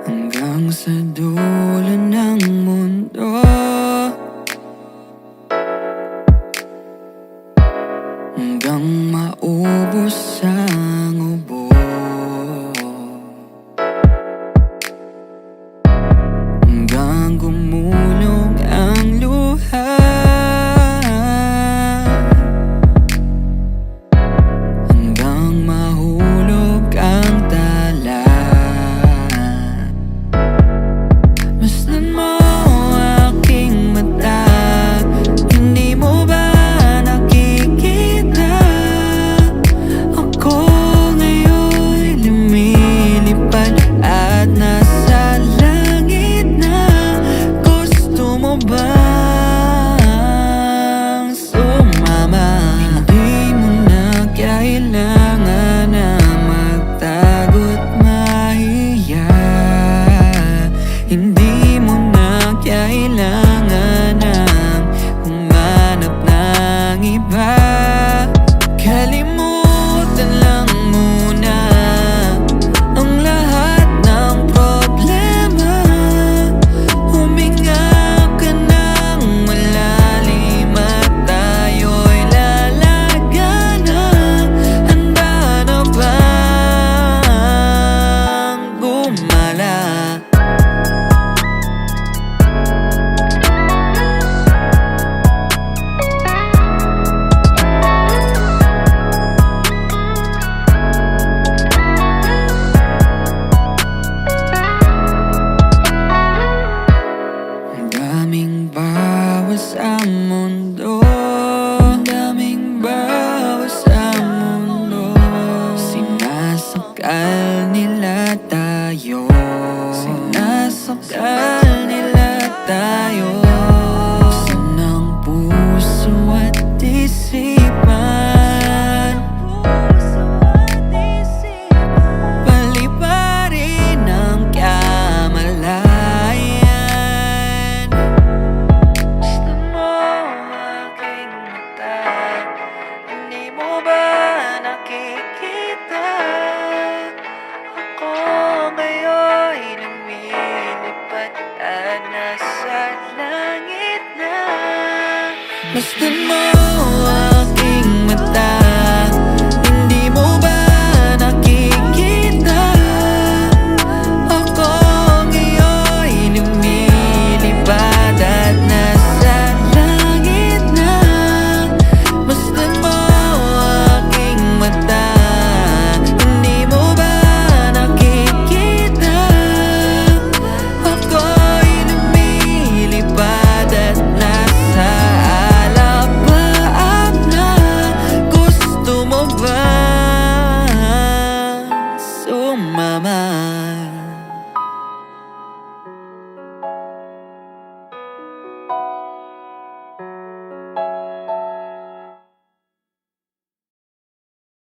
hanggang sa dulo ng mundo. Hanggang maubos ang ubo, hanggang gumulong ang luha, hanggang mahulog ang tala. Masdan mo aking mata, hindi mo ba nakikita? Ako ngayon'y lumilipad at nasa langit na. Gusto mo bang sumama? Hindi mo na kailangan na magtago't mahiya. Hindi mo na kailangan ng humanap ng iba. Kalimutan lang muna ang lahat ng problema. Huminga ka ng malalim at tayo'y lalaganan. Handa na bang gumala? Daming bawas sa mundo, daming bawas sa mundo. Sinasakal nila tayo, sinasakal nila tayo. Buksan ang puso at isipan, paliparin ang kamalayan. Gusto mo aking mata, hindi mo ba nakikita? Ako ngayon'y lumilipad at nasa langit na. Masdan mo